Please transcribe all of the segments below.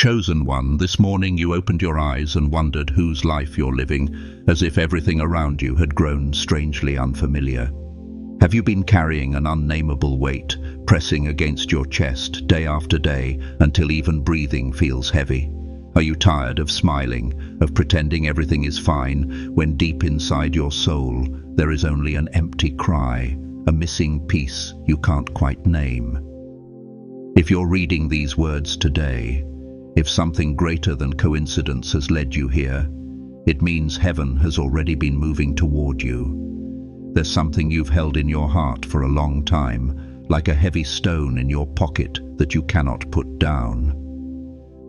chosen one, this morning you opened your eyes and wondered whose life you're living, as if everything around you had grown strangely unfamiliar. Have you been carrying an unnameable weight, pressing against your chest day after day until even breathing feels heavy? Are you tired of smiling, of pretending everything is fine, when deep inside your soul there is only an empty cry, a missing piece you can't quite name? If you're reading these words today, if something greater than coincidence has led you here, it means heaven has already been moving toward you. There's something you've held in your heart for a long time, like a heavy stone in your pocket that you cannot put down.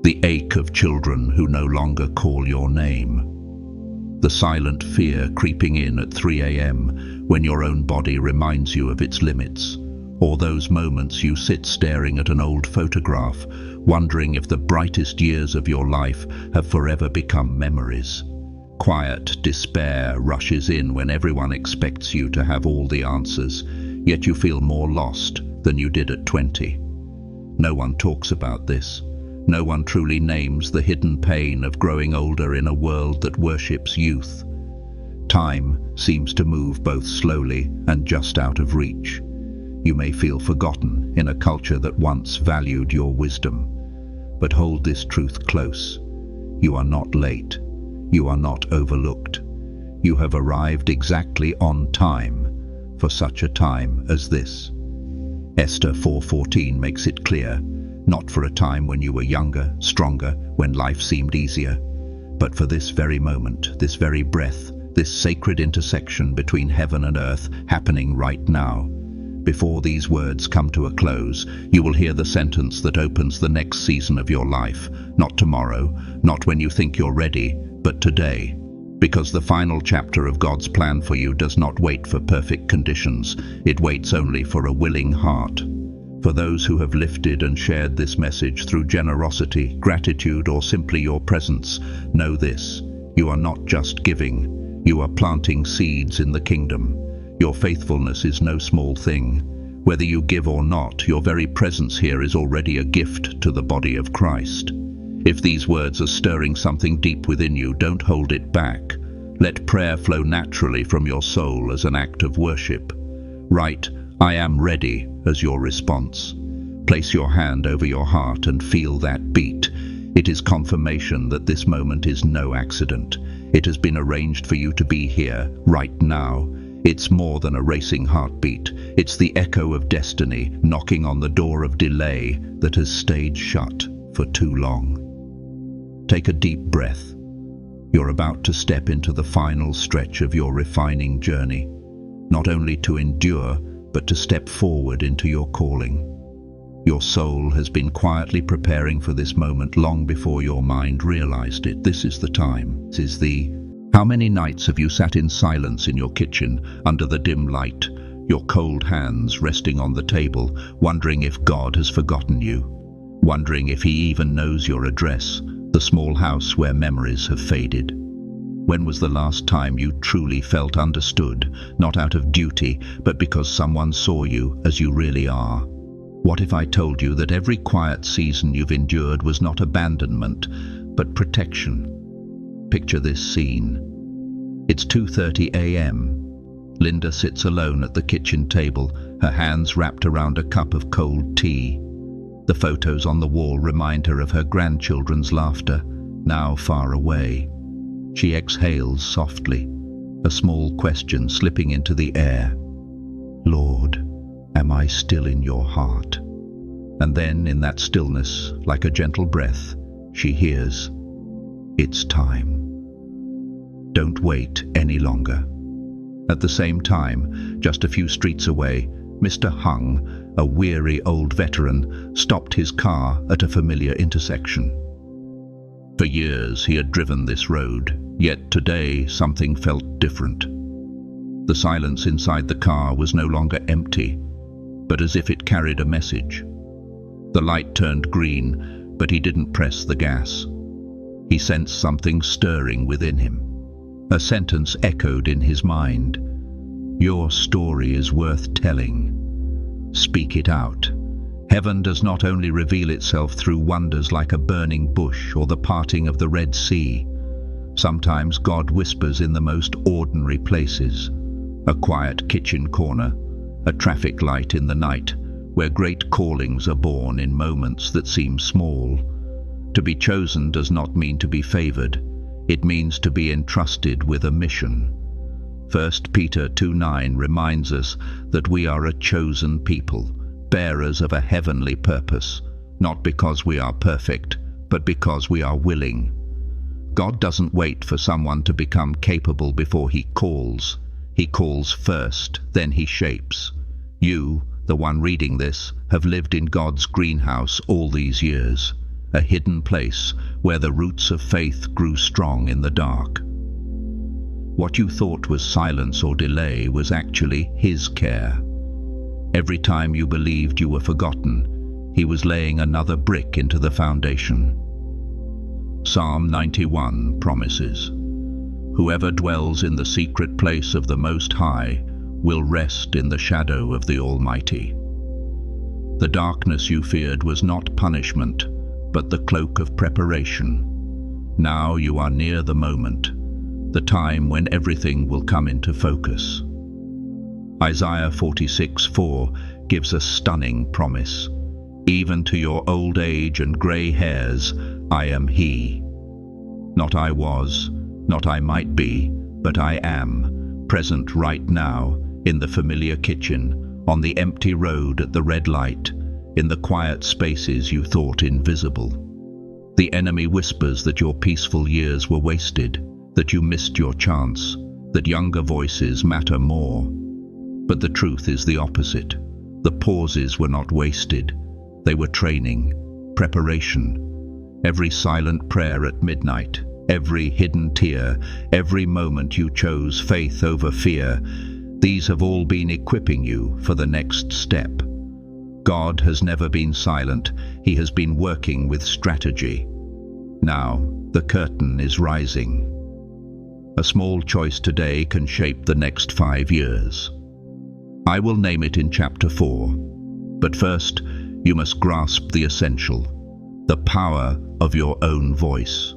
The ache of children who no longer call your name. The silent fear creeping in at 3 a.m. when your own body reminds you of its limits. Or those moments you sit staring at an old photograph, wondering if the brightest years of your life have forever become memories. Quiet despair rushes in when everyone expects you to have all the answers, yet you feel more lost than you did at 20. No one talks about this. No one truly names the hidden pain of growing older in a world that worships youth. Time seems to move both slowly and just out of reach. You may feel forgotten in a culture that once valued your wisdom. But hold this truth close. You are not late. You are not overlooked. You have arrived exactly on time, for such a time as this. Esther 4:14 makes it clear, not for a time when you were younger, stronger, when life seemed easier, but for this very moment, this very breath, this sacred intersection between heaven and earth happening right now. Before these words come to a close, you will hear the sentence that opens the next season of your life, not tomorrow, not when you think you're ready, but today. Because the final chapter of God's plan for you does not wait for perfect conditions, it waits only for a willing heart. For those who have lifted and shared this message through generosity, gratitude, or simply your presence, know this: you are not just giving, you are planting seeds in the kingdom. Your faithfulness is no small thing. Whether you give or not, your very presence here is already a gift to the body of Christ. If these words are stirring something deep within you, don't hold it back. Let prayer flow naturally from your soul as an act of worship. Write, "I am ready," as your response. Place your hand over your heart and feel that beat. It is confirmation that this moment is no accident. It has been arranged for you to be here, right now. It's more than a racing heartbeat. It's the echo of destiny knocking on the door of delay that has stayed shut for too long. Take a deep breath. You're about to step into the final stretch of your refining journey, not only to endure, but to step forward into your calling. Your soul has been quietly preparing for this moment long before your mind realized it. This is the time. This is the... How many nights have you sat in silence in your kitchen, under the dim light, your cold hands resting on the table, wondering if God has forgotten you, wondering if He even knows your address, the small house where memories have faded? When was the last time you truly felt understood, not out of duty, but because someone saw you as you really are? What if I told you that every quiet season you've endured was not abandonment, but protection? Picture this scene. It's 2:30 a.m. Linda sits alone at the kitchen table, her hands wrapped around a cup of cold tea. The photos on the wall remind her of her grandchildren's laughter, now far away. She exhales softly, a small question slipping into the air. Lord, am I still in your heart? And then, in that stillness, like a gentle breath, she hears, it's time. Don't wait any longer. At the same time, just a few streets away, Mr. Hung, a weary old veteran, stopped his car at a familiar intersection. For years he had driven this road, yet today something felt different. The silence inside the car was no longer empty, but as if it carried a message. The light turned green, but he didn't press the gas. He sensed something stirring within him. A sentence echoed in his mind. Your story is worth telling. Speak it out. Heaven does not only reveal itself through wonders like a burning bush or the parting of the Red Sea. Sometimes God whispers in the most ordinary places. A quiet kitchen corner, a traffic light in the night, where great callings are born in moments that seem small. To be chosen does not mean to be favored. It means to be entrusted with a mission. 1 Peter 2:9 reminds us that we are a chosen people, bearers of a heavenly purpose, not because we are perfect, but because we are willing. God doesn't wait for someone to become capable before He calls. He calls first, then He shapes. You, the one reading this, have lived in God's greenhouse all these years, a hidden place where the roots of faith grew strong in the dark. What you thought was silence or delay was actually His care. Every time you believed you were forgotten, He was laying another brick into the foundation. Psalm 91 promises, "Whoever dwells in the secret place of the Most High will rest in the shadow of the Almighty." The darkness you feared was not punishment, but the cloak of preparation. Now you are near the moment, the time when everything will come into focus. Isaiah 46:4 gives a stunning promise. "Even to your old age and grey hairs, I am He. Not I was, not I might be, but I am, present right now, in the familiar kitchen, on the empty road at the red light, in the quiet spaces you thought invisible." The enemy whispers that your peaceful years were wasted, that you missed your chance, that younger voices matter more. But the truth is the opposite. The pauses were not wasted. They were training, preparation. Every silent prayer at midnight, every hidden tear, every moment you chose faith over fear, these have all been equipping you for the next step. God has never been silent. He has been working with strategy. Now, the curtain is rising. A small choice today can shape the next 5 years. I will name it in chapter 4. But first, you must grasp the essential, the power of your own voice.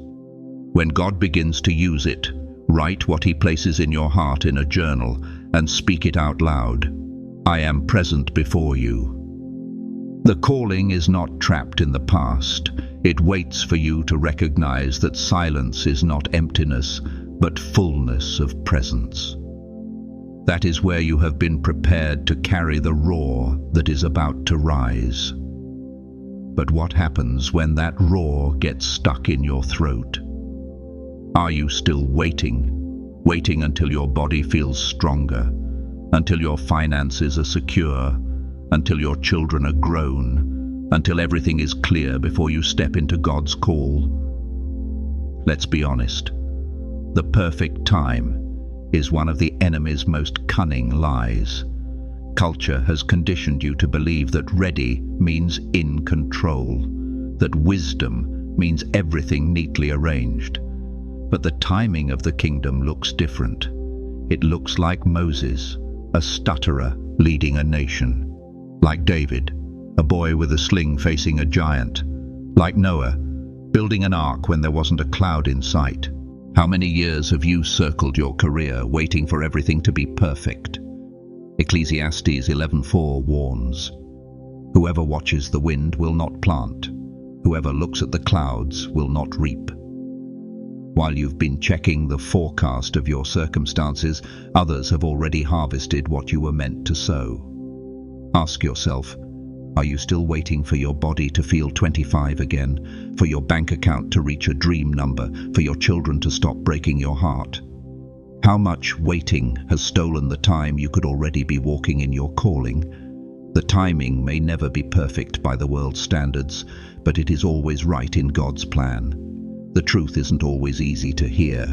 When God begins to use it, write what He places in your heart in a journal and speak it out loud. I am present before you. The calling is not trapped in the past. It waits for you to recognize that silence is not emptiness, but fullness of presence. That is where you have been prepared to carry the roar that is about to rise. But what happens when that roar gets stuck in your throat? Are you still waiting? Waiting until your body feels stronger, until your finances are secure, until your children are grown, until everything is clear before you step into God's call? Let's be honest. The perfect time is one of the enemy's most cunning lies. Culture has conditioned you to believe that ready means in control, that wisdom means everything neatly arranged. But the timing of the kingdom looks different. It looks like Moses, a stutterer leading a nation. Like David, a boy with a sling facing a giant. Like Noah, building an ark when there wasn't a cloud in sight. How many years have you circled your career, waiting for everything to be perfect? Ecclesiastes 11:4 warns, "Whoever watches the wind will not plant. Whoever looks at the clouds will not reap." While you've been checking the forecast of your circumstances, others have already harvested what you were meant to sow. Ask yourself, are you still waiting for your body to feel 25 again, for your bank account to reach a dream number, for your children to stop breaking your heart? How much waiting has stolen the time you could already be walking in your calling? The timing may never be perfect by the world's standards, but it is always right in God's plan. The truth isn't always easy to hear.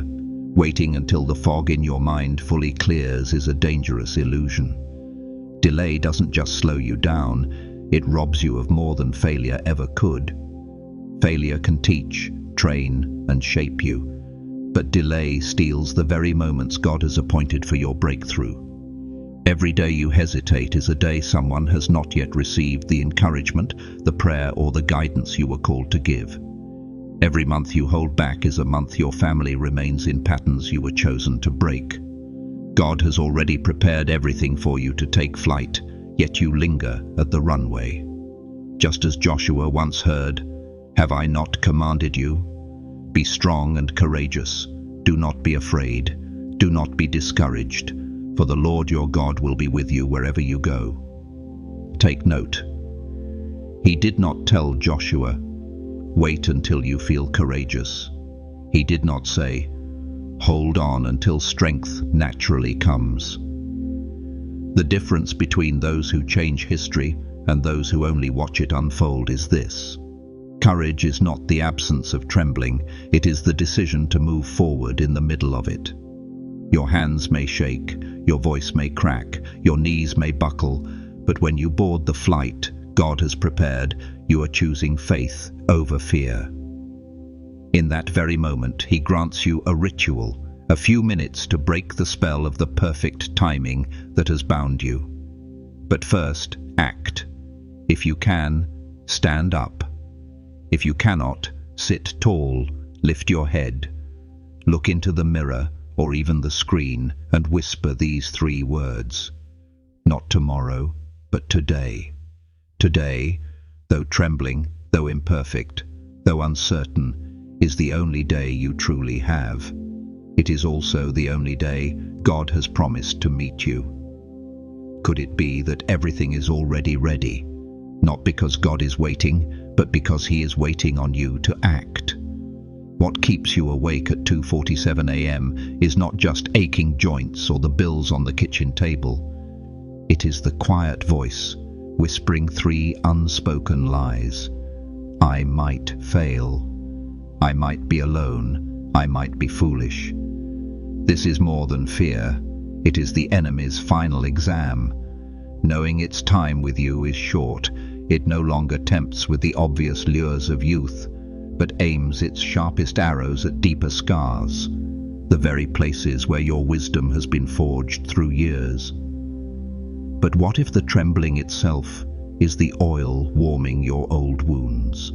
Waiting until the fog in your mind fully clears is a dangerous illusion. Delay doesn't just slow you down, it robs you of more than failure ever could. Failure can teach, train, and shape you, but delay steals the very moments God has appointed for your breakthrough. Every day you hesitate is a day someone has not yet received the encouragement, the prayer, or the guidance you were called to give. Every month you hold back is a month your family remains in patterns you were chosen to break. God has already prepared everything for you to take flight, yet you linger at the runway. Just as Joshua once heard, "Have I not commanded you? Be strong and courageous. Do not be afraid. Do not be discouraged, for the Lord your God will be with you wherever you go." Take note. He did not tell Joshua, "Wait until you feel courageous." He did not say, "Hold on until strength naturally comes." The difference between those who change history and those who only watch it unfold is this. Courage is not the absence of trembling, it is the decision to move forward in the middle of it. Your hands may shake, your voice may crack, your knees may buckle, but when you board the flight God has prepared, you are choosing faith over fear. In that very moment, He grants you a ritual, a few minutes to break the spell of the perfect timing that has bound you. But first, act. If you can, stand up. If you cannot, sit tall, lift your head, look into the mirror or even the screen and whisper these 3 words. Not tomorrow, but today. Today, though trembling, though imperfect, though uncertain, is the only day you truly have. It is also the only day God has promised to meet you. Could it be that everything is already ready? Not because God is waiting, but because He is waiting on you to act. What keeps you awake at 2:47 a.m. is not just aching joints or the bills on the kitchen table. It is the quiet voice, whispering 3 unspoken lies. I might fail. I might be alone. I might be foolish. This is more than fear. It is the enemy's final exam. Knowing its time with you is short, it no longer tempts with the obvious lures of youth, but aims its sharpest arrows at deeper scars, the very places where your wisdom has been forged through years. But what if the trembling itself is the oil warming your old wounds?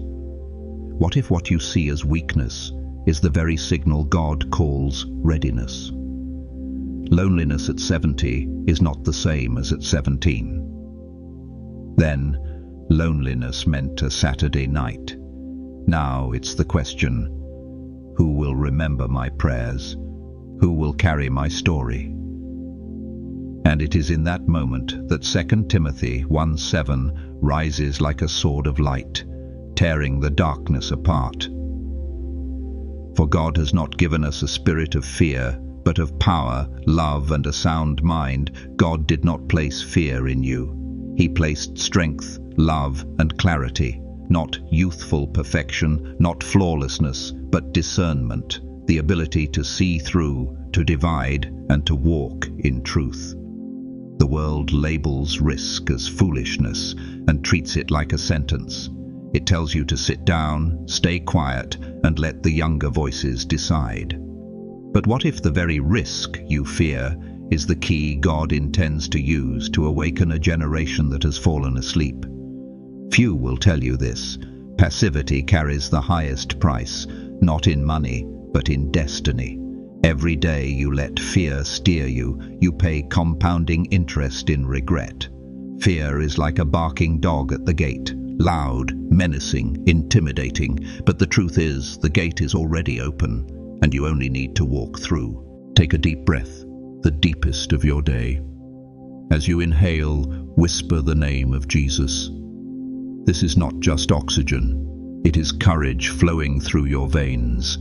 What if what you see as weakness is the very signal God calls readiness? Loneliness at 70 is not the same as at 17. Then, loneliness meant a Saturday night. Now it's the question, who will remember my prayers? Who will carry my story? And it is in that moment that 2 Timothy 1:7 rises like a sword of light, tearing the darkness apart. For God has not given us a spirit of fear, but of power, love, and a sound mind. God did not place fear in you. He placed strength, love, and clarity, not youthful perfection, not flawlessness, but discernment, the ability to see through, to divide, and to walk in truth. The world labels risk as foolishness and treats it like a sentence. It tells you to sit down, stay quiet, and let the younger voices decide. But what if the very risk you fear is the key God intends to use to awaken a generation that has fallen asleep? Few will tell you this. Passivity carries the highest price, not in money, but in destiny. Every day you let fear steer you, you pay compounding interest in regret. Fear is like a barking dog at the gate, loud, menacing, intimidating, but the truth is the gate is already open, and you only need to walk through. Take a deep breath, the deepest of your day. As you inhale, whisper the name of Jesus. This is not just oxygen, it is courage flowing through your veins.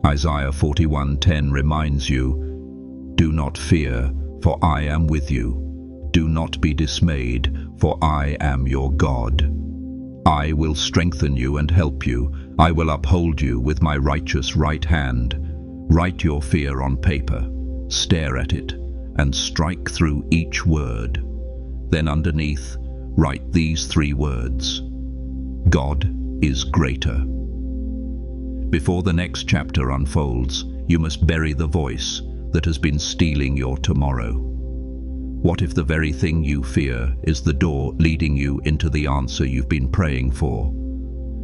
Isaiah 41:10 reminds you, "Do not fear, for I am with you. Do not be dismayed, for I am your God. I will strengthen you and help you. I will uphold you with my righteous right hand." Write your fear on paper, stare at it, and strike through each word. Then underneath, write these 3 words: God is greater. Before the next chapter unfolds, you must bury the voice that has been stealing your tomorrow. What if the very thing you fear is the door leading you into the answer you've been praying for?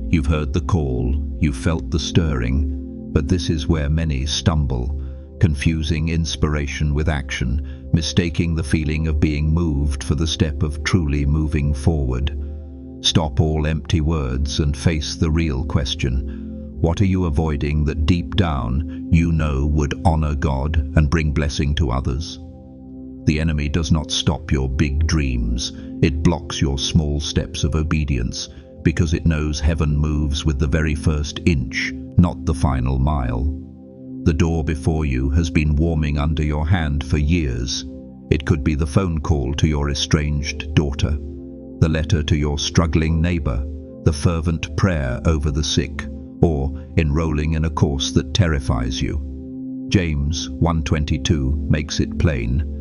You've heard the call, you've felt the stirring, but this is where many stumble, confusing inspiration with action, mistaking the feeling of being moved for the step of truly moving forward. Stop all empty words and face the real question. What are you avoiding that deep down you know would honor God and bring blessing to others? The enemy does not stop your big dreams. It blocks your small steps of obedience because it knows heaven moves with the very first inch, not the final mile. The door before you has been warming under your hand for years. It could be the phone call to your estranged daughter, the letter to your struggling neighbor, the fervent prayer over the sick, or enrolling in a course that terrifies you. James 1:22 makes it plain.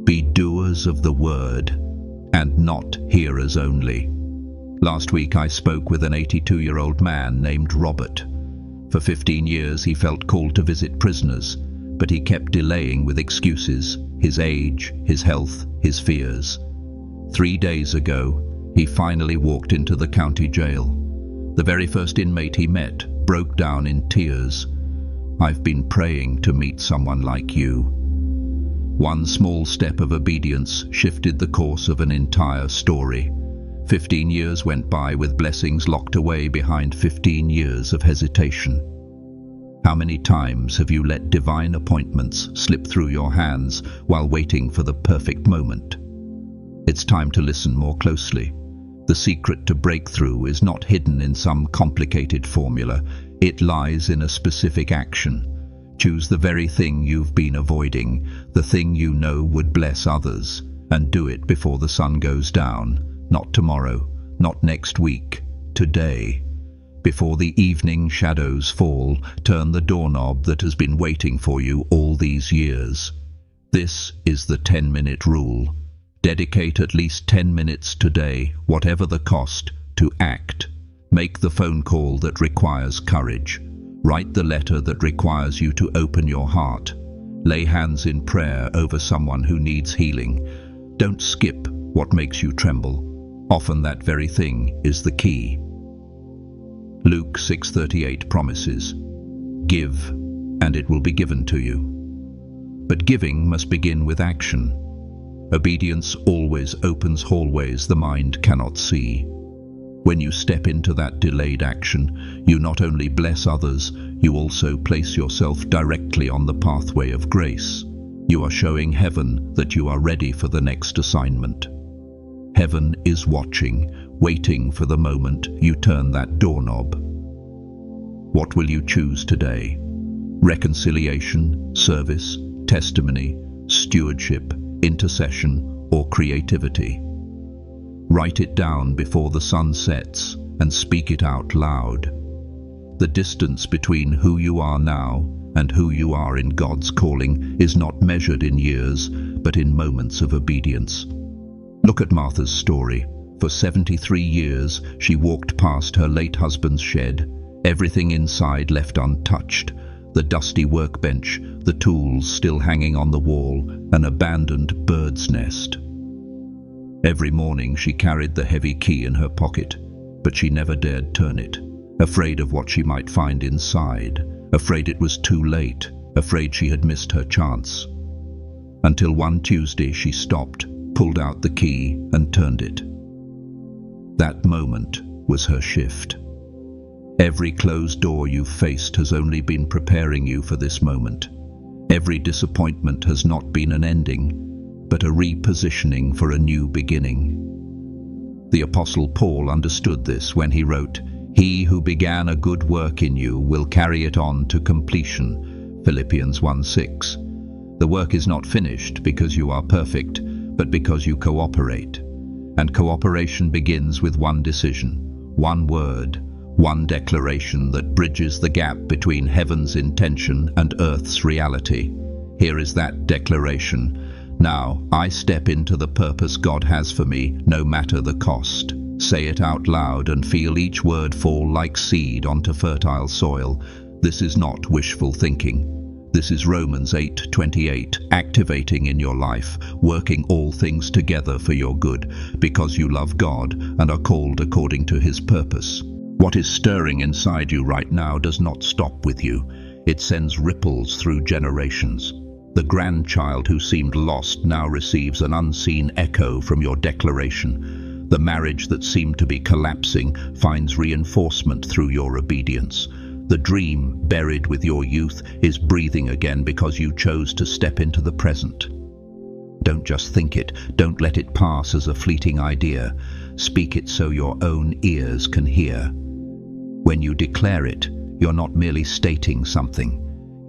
Be doers of the word, and not hearers only. Last week I spoke with an 82-year-old man named Robert. For 15 years he felt called to visit prisoners, but he kept delaying with excuses, his age, his health, his fears. 3 days ago, he finally walked into the county jail. The very first inmate he met broke down in tears. I've been praying to meet someone like you. One small step of obedience shifted the course of an entire story. 15 years went by with blessings locked away behind 15 years of hesitation. How many times have you let divine appointments slip through your hands while waiting for the perfect moment? It's time to listen more closely. The secret to breakthrough is not hidden in some complicated formula. It lies in a specific action. Choose the very thing you've been avoiding, the thing you know would bless others, and do it before the sun goes down. Not tomorrow, not next week, today. Before the evening shadows fall, turn the doorknob that has been waiting for you all these years. This is the 10-minute rule. Dedicate at least 10 minutes today, whatever the cost, to act. Make the phone call that requires courage. Write the letter that requires you to open your heart. Lay hands in prayer over someone who needs healing. Don't skip what makes you tremble. Often that very thing is the key. Luke 6:38 promises, "Give, and it will be given to you." But giving must begin with action. Obedience always opens hallways the mind cannot see. When you step into that delayed action, you not only bless others, you also place yourself directly on the pathway of grace. You are showing heaven that you are ready for the next assignment. Heaven is watching, waiting for the moment you turn that doorknob. What will you choose today? Reconciliation, service, testimony, stewardship, intercession, or creativity? Write it down before the sun sets and speak it out loud. The distance between who you are now and who you are in God's calling is not measured in years, but in moments of obedience. Look at Martha's story. For 73 years, she walked past her late husband's shed, everything inside left untouched. The dusty workbench, the tools still hanging on the wall, an abandoned bird's nest. Every morning she carried the heavy key in her pocket, but she never dared turn it, afraid of what she might find inside, afraid it was too late, afraid she had missed her chance. Until one Tuesday she stopped, pulled out the key and turned it. That moment was her shift. Every closed door you've faced has only been preparing you for this moment. Every disappointment has not been an ending, but a repositioning for a new beginning. The Apostle Paul understood this when he wrote, "He who began a good work in you will carry it on to completion." Philippians 1:6. The work is not finished because you are perfect, but because you cooperate. And cooperation begins with one decision, one word, one declaration that bridges the gap between heaven's intention and earth's reality. Here is that declaration. Now, I step into the purpose God has for me, no matter the cost. Say it out loud and feel each word fall like seed onto fertile soil. This is not wishful thinking. This is Romans 8:28, activating in your life, working all things together for your good, because you love God and are called according to His purpose. What is stirring inside you right now does not stop with you. It sends ripples through generations. The grandchild who seemed lost now receives an unseen echo from your declaration. The marriage that seemed to be collapsing finds reinforcement through your obedience. The dream, buried with your youth, is breathing again because you chose to step into the present. Don't just think it. Don't let it pass as a fleeting idea. Speak it so your own ears can hear. When you declare it, you're not merely stating something.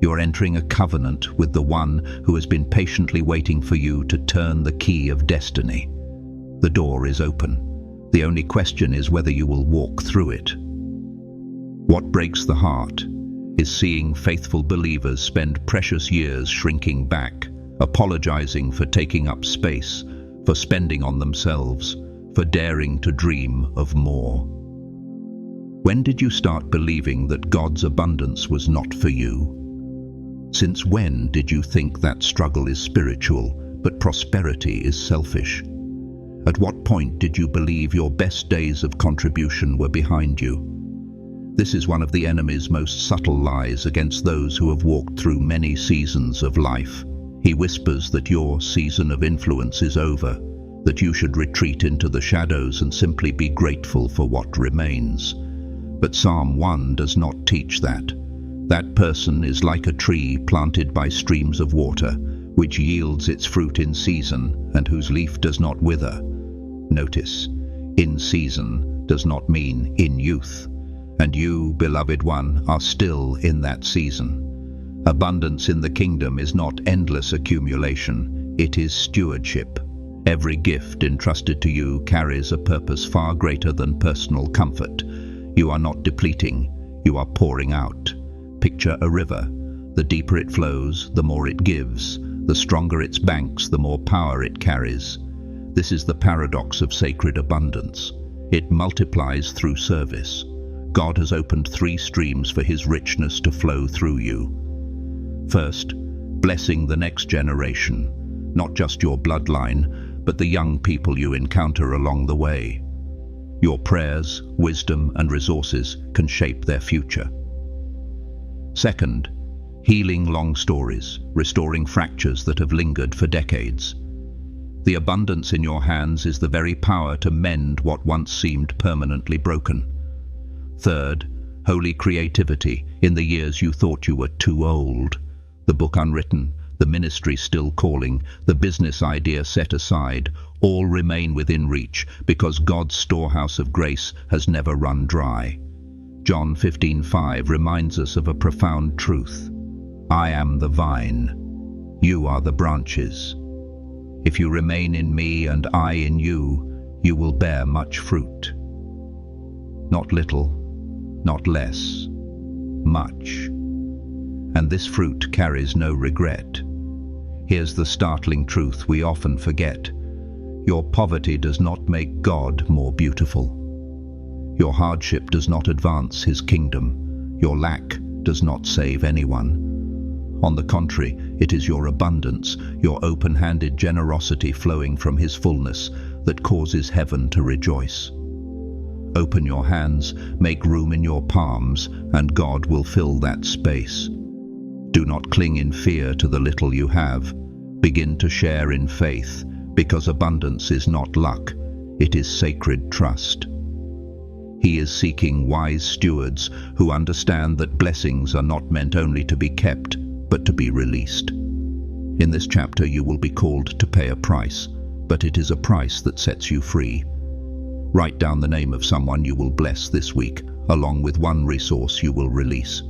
You're entering a covenant with the one who has been patiently waiting for you to turn the key of destiny. The door is open. The only question is whether you will walk through it. What breaks the heart is seeing faithful believers spend precious years shrinking back, apologizing for taking up space, for spending on themselves, for daring to dream of more. When did you start believing that God's abundance was not for you? Since when did you think that struggle is spiritual, but prosperity is selfish? At what point did you believe your best days of contribution were behind you? This is one of the enemy's most subtle lies against those who have walked through many seasons of life. He whispers that your season of influence is over, that you should retreat into the shadows and simply be grateful for what remains. But Psalm 1 does not teach that. That person is like a tree planted by streams of water, which yields its fruit in season and whose leaf does not wither. Notice, in season does not mean in youth, and you, beloved one, are still in that season. Abundance in the kingdom is not endless accumulation, it is stewardship. Every gift entrusted to you carries a purpose far greater than personal comfort. You are not depleting, you are pouring out. Picture a river. The deeper it flows, the more it gives. The stronger its banks, the more power it carries. This is the paradox of sacred abundance. It multiplies through service. God has opened 3 streams for His richness to flow through you. First, blessing the next generation, not just your bloodline, but the young people you encounter along the way. Your prayers, wisdom, and resources can shape their future. Second, healing long stories, restoring fractures that have lingered for decades. The abundance in your hands is the very power to mend what once seemed permanently broken. Third, holy creativity in the years you thought you were too old. The book unwritten, the ministry still calling, the business idea set aside, all remain within reach because God's storehouse of grace has never run dry. John 15:5 reminds us of a profound truth. I am the vine, you are the branches. If you remain in me and I in you, you will bear much fruit. Not little, not less, much. And this fruit carries no regret. Here's the startling truth we often forget. Your poverty does not make God more beautiful. Your hardship does not advance His kingdom. Your lack does not save anyone. On the contrary, it is your abundance, your open-handed generosity flowing from His fullness that causes heaven to rejoice. Open your hands, make room in your palms, and God will fill that space. Do not cling in fear to the little you have. Begin to share in faith, because abundance is not luck, it is sacred trust. He is seeking wise stewards who understand that blessings are not meant only to be kept, but to be released. In this chapter you will be called to pay a price, but it is a price that sets you free. Write down the name of someone you will bless this week, along with one resource you will release,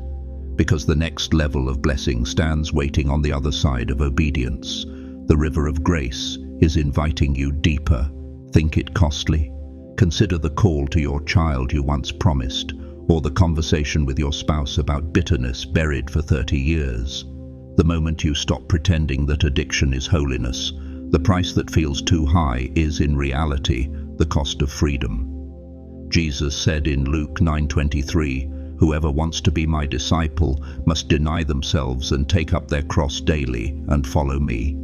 because the next level of blessing stands waiting on the other side of obedience. The river of grace is inviting you deeper. Think it costly? Consider the call to your child you once promised, or the conversation with your spouse about bitterness buried for 30 years. The moment you stop pretending that addiction is holiness, the price that feels too high is in reality the cost of freedom. Jesus said in Luke 9:23, Whoever wants to be my disciple must deny themselves and take up their cross daily and follow me.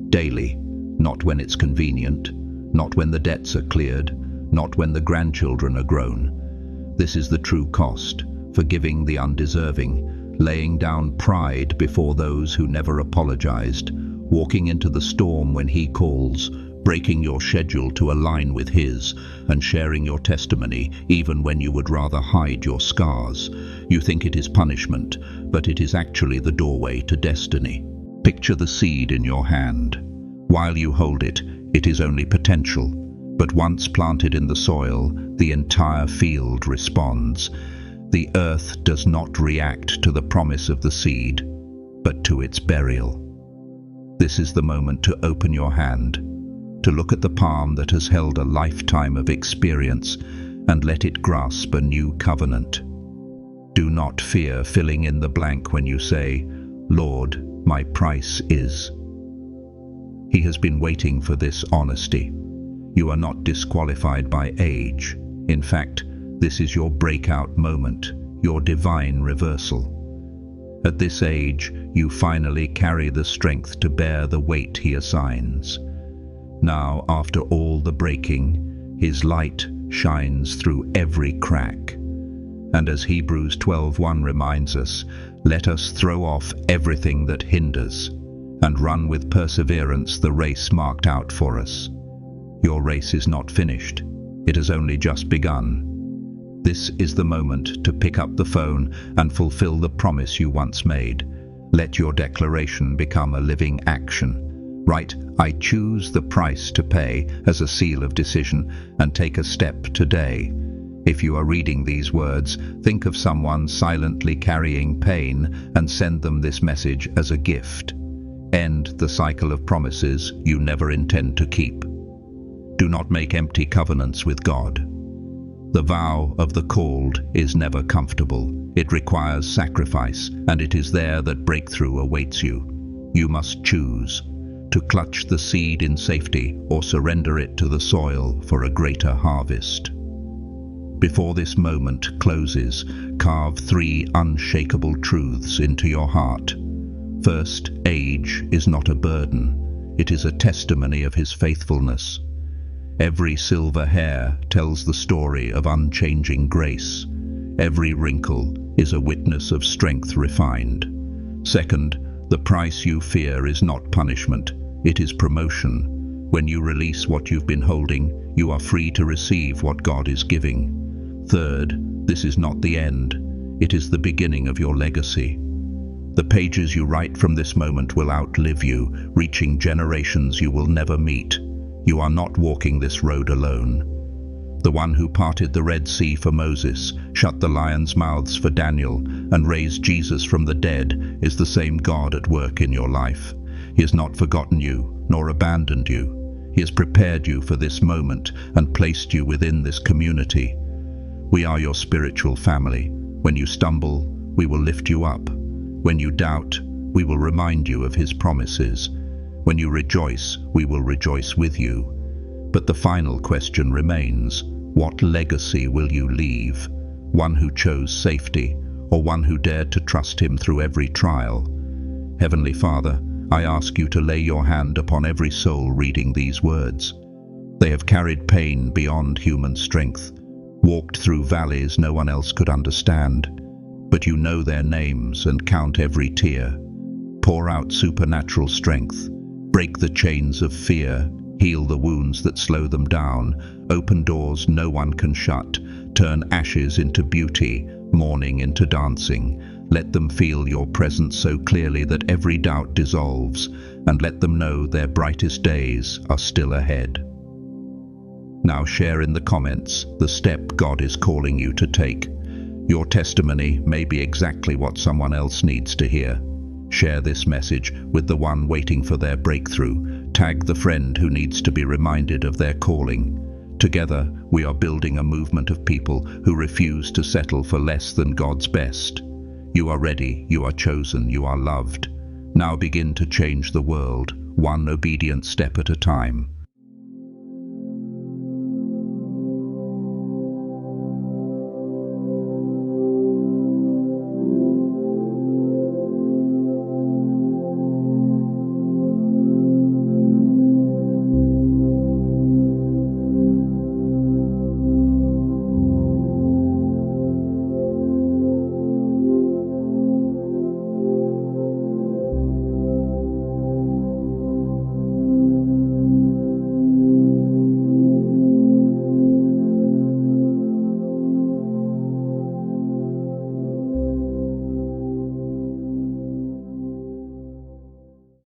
Daily, not when it's convenient, not when the debts are cleared, not when the grandchildren are grown. This is the true cost, forgiving the undeserving, laying down pride before those who never apologized, walking into the storm when he calls, breaking your schedule to align with his, and sharing your testimony even when you would rather hide your scars. You think it is punishment, but it is actually the doorway to destiny. Picture the seed in your hand. While you hold it, it is only potential, but once planted in the soil, the entire field responds. The earth does not react to the promise of the seed, but to its burial. This is the moment to open your hand, to look at the palm that has held a lifetime of experience and let it grasp a new covenant. Do not fear filling in the blank when you say, "Lord, my price is." He has been waiting for this honesty. You are not disqualified by age. In fact, this is your breakout moment, your divine reversal. At this age, you finally carry the strength to bear the weight he assigns. Now, after all the breaking, his light shines through every crack. And as Hebrews 12:1 reminds us, let us throw off everything that hinders and run with perseverance the race marked out for us. Your race is not finished. It has only just begun. This is the moment to pick up the phone and fulfill the promise you once made. Let your declaration become a living action. Write, "I choose the price to pay" as a seal of decision, and take a step today. If you are reading these words, think of someone silently carrying pain and send them this message as a gift. End the cycle of promises you never intend to keep. Do not make empty covenants with God. The vow of the called is never comfortable. It requires sacrifice, and it is there that breakthrough awaits you. You must choose to clutch the seed in safety or surrender it to the soil for a greater harvest. Before this moment closes, carve 3 unshakable truths into your heart. First, age is not a burden. It is a testimony of his faithfulness. Every silver hair tells the story of unchanging grace. Every wrinkle is a witness of strength refined. Second, the price you fear is not punishment, it is promotion. When you release what you've been holding, you are free to receive what God is giving. Third, this is not the end, it is the beginning of your legacy. The pages you write from this moment will outlive you, reaching generations you will never meet. You are not walking this road alone. The one who parted the Red Sea for Moses, shut the lions' mouths for Daniel, and raised Jesus from the dead is the same God at work in your life. He has not forgotten you, nor abandoned you. He has prepared you for this moment and placed you within this community. We are your spiritual family. When you stumble, we will lift you up. When you doubt, we will remind you of his promises. When you rejoice, we will rejoice with you. But the final question remains, what legacy will you leave? One who chose safety, or one who dared to trust him through every trial? Heavenly Father, I ask you to lay your hand upon every soul reading these words. They have carried pain beyond human strength, walked through valleys no one else could understand, but you know their names and count every tear. Pour out supernatural strength. Break the chains of fear, heal the wounds that slow them down, open doors no one can shut, turn ashes into beauty, mourning into dancing. Let them feel your presence so clearly that every doubt dissolves, and let them know their brightest days are still ahead. Now share in the comments the step God is calling you to take. Your testimony may be exactly what someone else needs to hear. Share this message with the one waiting for their breakthrough. Tag the friend who needs to be reminded of their calling. Together, we are building a movement of people who refuse to settle for less than God's best. You are ready, you are chosen, you are loved. Now begin to change the world, one obedient step at a time.